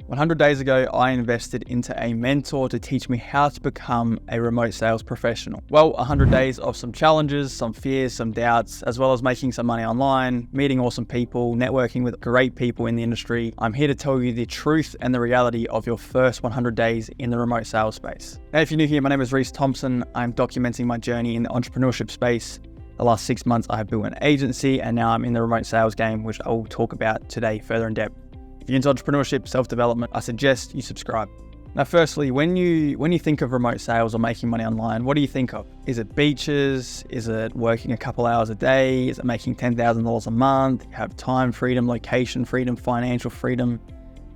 100 days ago, I invested into a mentor to teach me how to become a remote sales professional. Well, 100 days of some challenges, some fears, some doubts, as well as making some money online, meeting awesome people, networking with great people in the industry. I'm here to tell you the truth and the reality of your first 100 days in the remote sales space. Now, if you're new here, my name is Reese Thompson. I'm documenting my journey in the entrepreneurship space. The last 6 months, I have built an agency, and now I'm in the remote sales game, which I will talk about today further in depth. If you're into entrepreneurship, self-development, I suggest you subscribe. Now, firstly, when you think of remote sales or making money online, what do you think of? Is it beaches? Is it working a couple hours a day? Is it making $10,000 a month? You have time freedom, location freedom, financial freedom?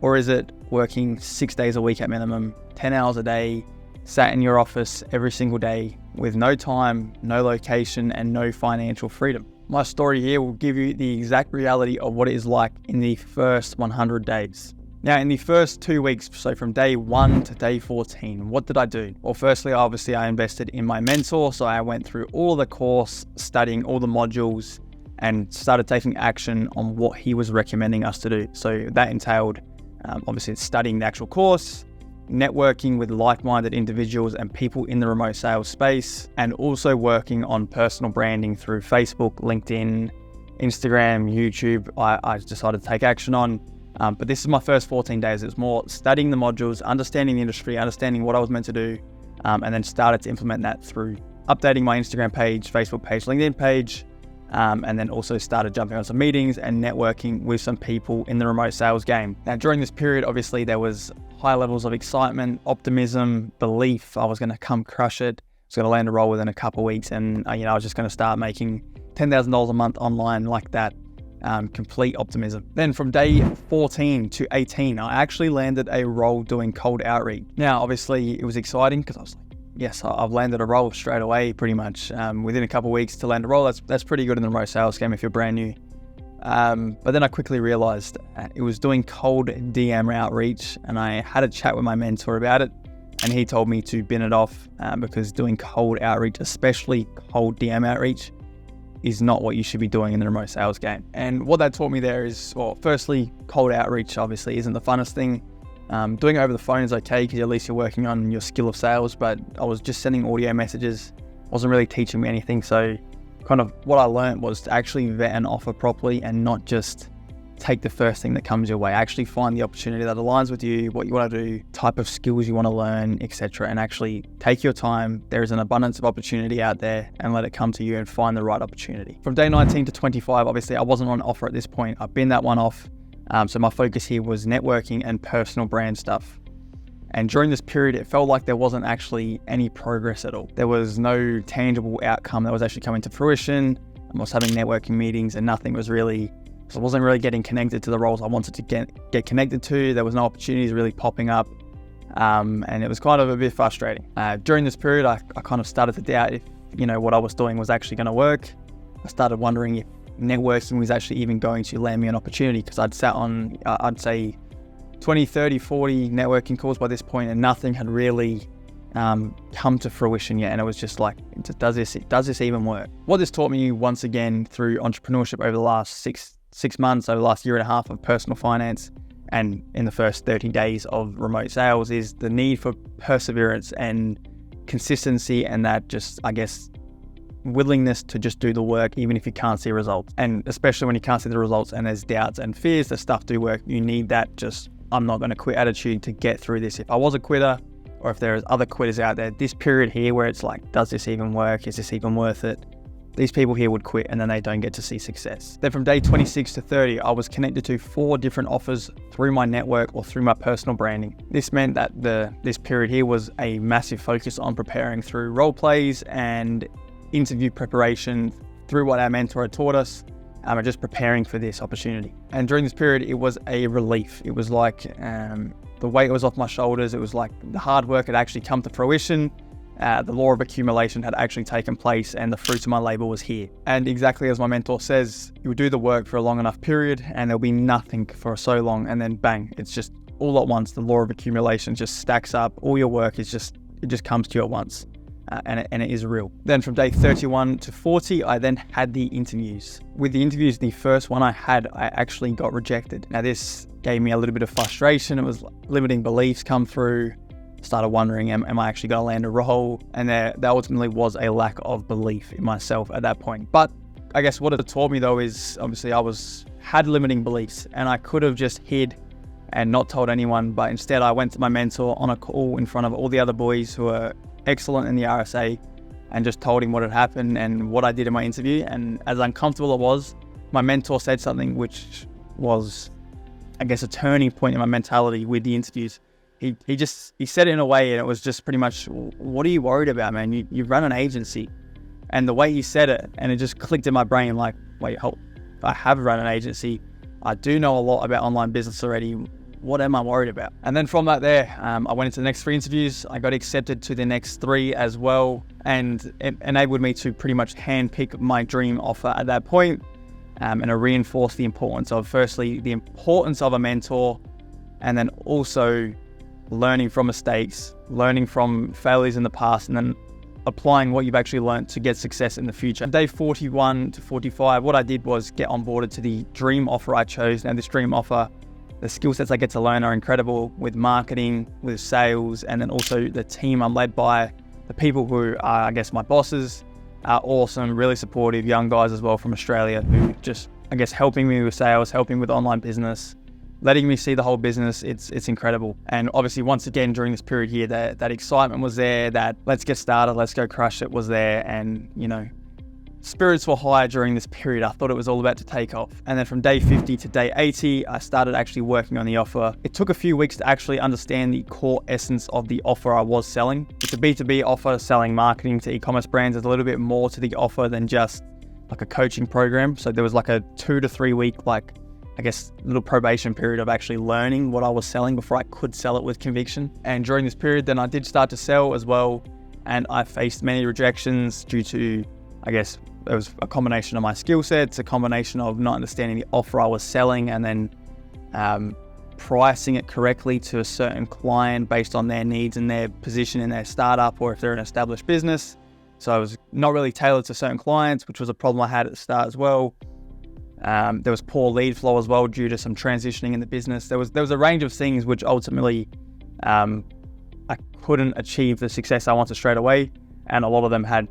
Or is it working 6 days a week at minimum, 10 hours a day, sat in your office every single day with no time, no location, and no financial freedom? My story here will give you the exact reality of what it is like in the first 100 days. Now, in the first 2 weeks, so from day 1 to day 14, what did I do? Well, firstly, obviously, I invested in my mentor. So I went through all the course, studying all the modules, and started taking action on what he was recommending us to do. So that entailed, obviously, studying the actual course, networking with like-minded individuals and people in the remote sales space, and also working on personal branding through Facebook, LinkedIn, Instagram, YouTube. I decided to take action on. But this is my first 14 days. It was more studying the modules, understanding the industry, understanding what I was meant to do, and then started to implement that through updating my Instagram page, Facebook page, LinkedIn page, and then also started jumping on some meetings and networking with some people in the remote sales game. Now, during this period, obviously, there was high levels of excitement, optimism, belief I was going to come crush it. I was going to land a role within a couple of weeks, and I was just going to start making $10,000 a month online like that. Complete optimism. Then from day 14 to 18, I actually landed a role doing cold outreach. Now, obviously, it was exciting because I was like, yes, I've landed a role straight away, pretty much. Within a couple of weeks to land a role, that's pretty good in the remote sales game if you're brand new. But then I quickly realized it was doing cold DM outreach, and I had a chat with my mentor about it, and he told me to bin it off because doing cold outreach, especially cold DM outreach, is not what you should be doing in the remote sales game. And what that taught me there is, well, firstly, cold outreach obviously isn't the funnest thing. Doing it over the phone is okay because at least you're working on your skill of sales, but I was just sending audio messages, wasn't really teaching me anything. So kind of what I learned was to actually vet an offer properly and not just take the first thing that comes your way. Actually find the opportunity that aligns with you, what you want to do, type of skills you want to learn, etc. And actually take your time. There is an abundance of opportunity out there, and let it come to you and find the right opportunity. From day 19 to 25, obviously I wasn't on offer at this point. I've binned that one off. So my focus here was networking and personal brand stuff. And during this period, it felt like there wasn't actually any progress at all. There was no tangible outcome that was actually coming to fruition. I was having networking meetings and nothing was really, so I wasn't really getting connected to the roles I wanted to get connected to. There was no opportunities really popping up. And it was kind of a bit frustrating. During this period, I kind of started to doubt if, what I was doing was actually going to work. I started wondering if networking was actually even going to land me an opportunity, because I'd sat on, I'd say 20, 30, 40 networking calls by this point, and nothing had really come to fruition yet. And it was just like, does this even work? What this taught me once again through entrepreneurship over the last six months, over the last year and a half of personal finance, and in the first 30 days of remote sales, is the need for perseverance and consistency, and that just, I guess, willingness to just do the work even if you can't see results. And especially when you can't see the results and there's doubts and fears that stuff do work, you need that just, I'm not going to quit attitude to get through this. If I was a quitter, or if there's other quitters out there, this period here where it's like, does this even work? Is this even worth it? These people here would quit and then they don't get to see success. Then from day 26 to 30, I was connected to 4 different offers through my network or through my personal branding. This meant that this period here was a massive focus on preparing through role plays and interview preparation through what our mentor had taught us, and just preparing for this opportunity. And during this period, it was a relief. It was like the weight was off my shoulders. It was like the hard work had actually come to fruition. The law of accumulation had actually taken place, and the fruits of my labor was here. And exactly as my mentor says, you do the work for a long enough period and there'll be nothing for so long, and then bang, it's just all at once. The law of accumulation just stacks up. All your work is it just comes to you at once. and it is real. Then from day 31 to 40, I then had the interviews. With the interviews, the first one I had, I actually got rejected. Now this gave me a little bit of frustration. It was limiting beliefs come through. Started wondering, am I actually going to land a role? And there ultimately was a lack of belief in myself at that point. But I guess what it taught me though is obviously I had limiting beliefs, and I could have just hid and not told anyone, but instead I went to my mentor on a call in front of all the other boys who are excellent in the RSA and just told him what had happened and what I did in my interview. And as uncomfortable it was, my mentor said something which was, I guess, a turning point in my mentality with the interviews. He said it in a way, and it was just pretty much, what are you worried about, man? You run an agency. And the way he said it, and it just clicked in my brain like, wait, hold, I have run an agency. I do know a lot about online business already. What am I worried about? And then from that there, I went into the next 3 interviews. I got accepted to the next 3 as well. And it enabled me to pretty much handpick my dream offer at that point. And it reinforced the importance of, firstly, the importance of a mentor, and then also learning from mistakes, learning from failures in the past, and then applying what you've actually learned to get success in the future. Day 41 to 45, what I did was get onboarded to the dream offer I chose. Now this dream offer, the skill sets I get to learn are incredible with marketing, with sales, and then also the team I'm led by. The people who are, I guess, my bosses are awesome, really supportive young guys as well from Australia who just, I guess, helping me with sales, helping with online business, letting me see the whole business. It's incredible. And obviously, once again, during this period here, that excitement was there, that let's get started, let's go crush it was there. And, you know, spirits were high during this period. I thought it was all about to take off. And then from day 50 to day 80, I started actually working on the offer. It took a few weeks to actually understand the core essence of the offer I was selling. It's a B2B offer, selling marketing to e-commerce brands. There's a little bit more to the offer than just like a coaching program. So there was like a 2 to 3 week, I guess, little probation period of actually learning what I was selling before I could sell it with conviction. And during this period, then I did start to sell as well. And I faced many rejections due to, I guess, it was a combination of my skill sets, a combination of not understanding the offer I was selling, and then pricing it correctly to a certain client based on their needs and their position in their startup, or if they're an established business. So I was not really tailored to certain clients, which was a problem I had at the start as well. There was poor lead flow as well due to some transitioning in the business. There was a range of things which ultimately I couldn't achieve the success I wanted straight away, and a lot of them had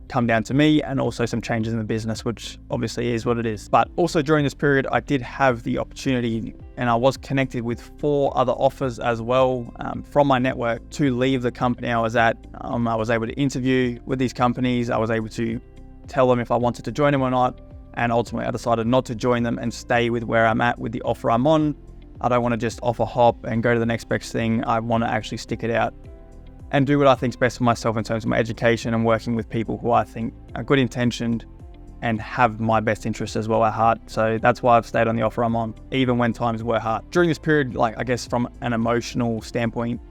come down to me and also some changes in the business, which obviously is what it is. But also during this period, I did have the opportunity, and I was connected with 4 other offers as well from my network to leave the company I was at. I was able to interview with these companies. I was able to tell them if I wanted to join them or not. And ultimately I decided not to join them and stay with where I'm at with the offer I'm on. I don't want to just offer hop and go to the next best thing. I want to actually stick it out and do what I think is best for myself in terms of my education and working with people who I think are good intentioned and have my best interests as well at heart. So that's why I've stayed on the offer I'm on, even when times were hard. During this period, I guess from an emotional standpoint,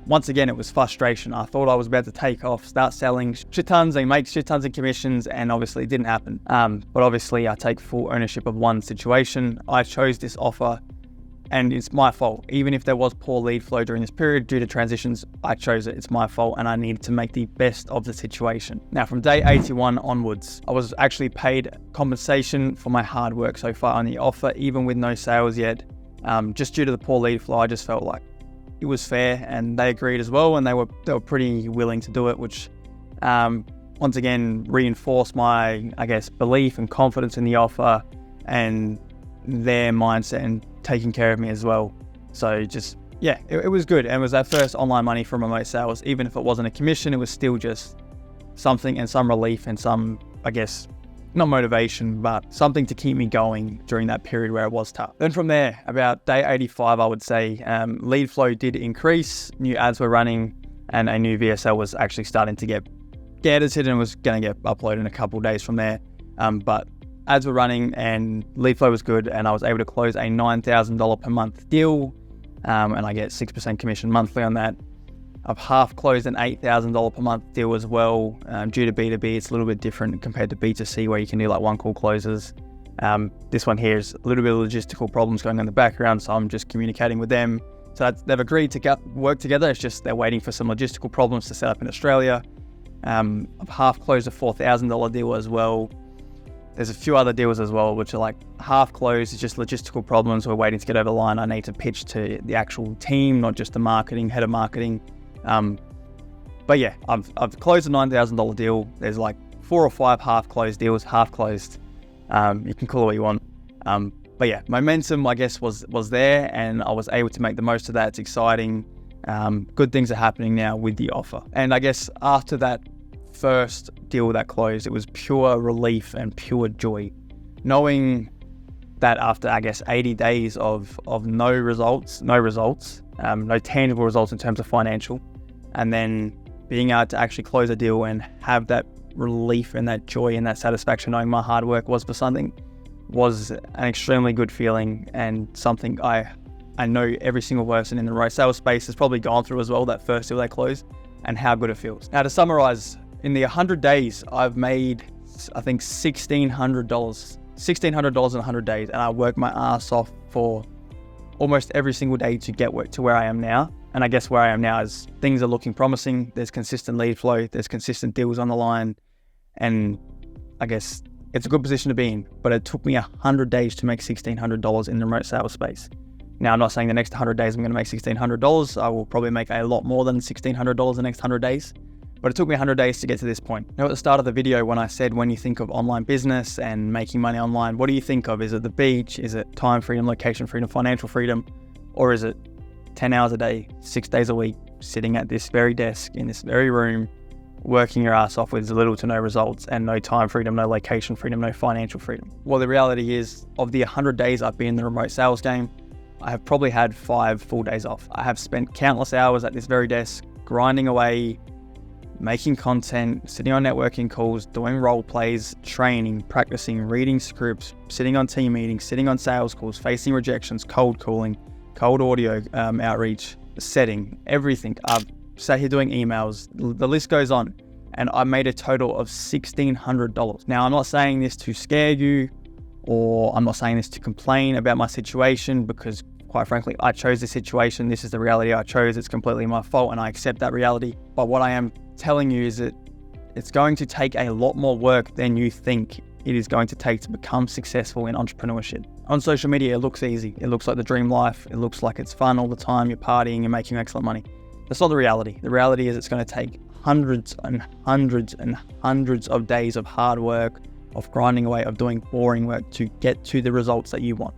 once again, it was frustration. I thought I was about to take off, start selling shit tons and make shit tons of commissions, and obviously it didn't happen. But obviously I take full ownership of one situation. I chose this offer and it's my fault. Even if there was poor lead flow during this period due to transitions, I chose it. It's my fault, and I needed to make the best of the situation. Now, from day 81 onwards, I was actually paid compensation for my hard work so far on the offer, even with no sales yet. Just due to the poor lead flow, I just felt like it was fair, and they agreed as well, and they were pretty willing to do it, which once again reinforced my, I guess, belief and confidence in the offer and their mindset and taking care of me as well. So just, yeah, it was good. And it was that first online money from remote sales. Even if it wasn't a commission, it was still just something and some relief and some, I guess, not motivation, but something to keep me going during that period where it was tough. Then from there, about day 85, I would say, lead flow did increase, new ads were running, and a new VSL was actually starting to get edited and was going to get uploaded in a couple of days from there. But ads were running and lead flow was good, and I was able to close a $9,000 per month deal, and I get 6% commission monthly on that. I've half closed an $8,000 per month deal as well. Due to B2B, it's a little bit different compared to B2C, where you can do like one call closes. This one here is a little bit of logistical problems going on in the background, so I'm just communicating with them. So they've agreed to work together. It's just they're waiting for some logistical problems to set up in Australia. I've half closed a $4,000 deal as well. There's a few other deals as well, which are like half closed. It's just logistical problems. We're waiting to get over the line. I need to pitch to the actual team, not just the head of marketing. But yeah, I've closed a $9,000 deal. There's like 4 or 5 half closed deals, half closed. You can call it what you want. But yeah, momentum, I guess, was there, and I was able to make the most of that. It's exciting. Good things are happening now with the offer. And I guess after that first deal that closed, it was pure relief and pure joy. Knowing that after, I guess, 80 days of no results, no tangible results in terms of financial, and then being able to actually close a deal and have that relief and that joy and that satisfaction knowing my hard work was for something was an extremely good feeling, and something I know every single person in the remote sales space has probably gone through as well, that first deal they closed, and how good it feels. Now, to summarize, in the 100 days, I've made, I think, $1,600 in 100 days, and I worked my ass off for almost every single day to get to where I am now. And I guess where I am now is things are looking promising. There's consistent lead flow, there's consistent deals on the line, and I guess it's a good position to be in. But it took me 100 days to make $1,600 in the remote sales space. Now, I'm not saying the next 100 days I'm going to make $1,600. I will probably make a lot more than $1,600 the next 100 days. But it took me 100 days to get to this point. Now, at the start of the video, when I said, when you think of online business and making money online, what do you think of? Is it the beach? Is it time freedom, location freedom, financial freedom? Or is it 10 hours a day, 6 days a week, sitting at this very desk, in this very room, working your ass off with little to no results and no time freedom, no location freedom, no financial freedom? Well, the reality is, of the 100 days I've been in the remote sales game, I have probably had 5 full days off. I have spent countless hours at this very desk, grinding away, making content, sitting on networking calls, doing role plays, training, practicing, reading scripts, sitting on team meetings, sitting on sales calls, facing rejections, cold calling, cold audio outreach, setting, everything. I've sat here doing emails, the list goes on, and I made a total of $1,600. Now, I'm not saying this to scare you, or I'm not saying this to complain about my situation, because quite frankly, I chose this situation. This is the reality I chose. It's completely my fault, and I accept that reality. But what I am telling you is that it's going to take a lot more work than you think it is going to take to become successful in entrepreneurship. On social media, it looks easy. It looks like the dream life. It looks like it's fun all the time. You're partying, you're making excellent money. That's not the reality. The reality is it's going to take hundreds and hundreds and hundreds of days of hard work, of grinding away, of doing boring work to get to the results that you want.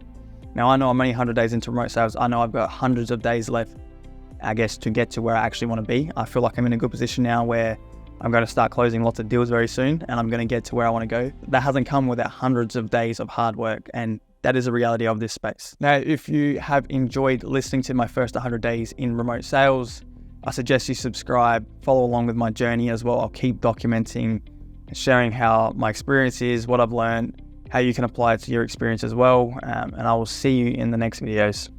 Now, I know I'm only 100 days into remote sales. I know I've got hundreds of days left, I guess, to get to where I actually want to be. I feel like I'm in a good position now where I'm going to start closing lots of deals very soon, and I'm going to get to where I want to go. That hasn't come without hundreds of days of hard work, and that is a reality of this space. Now, if you have enjoyed listening to my first 100 days in remote sales, I suggest you subscribe, follow along with my journey as well. I'll keep documenting and sharing how my experience is, what I've learned, how you can apply it to your experience as well. And I will see you in the next videos.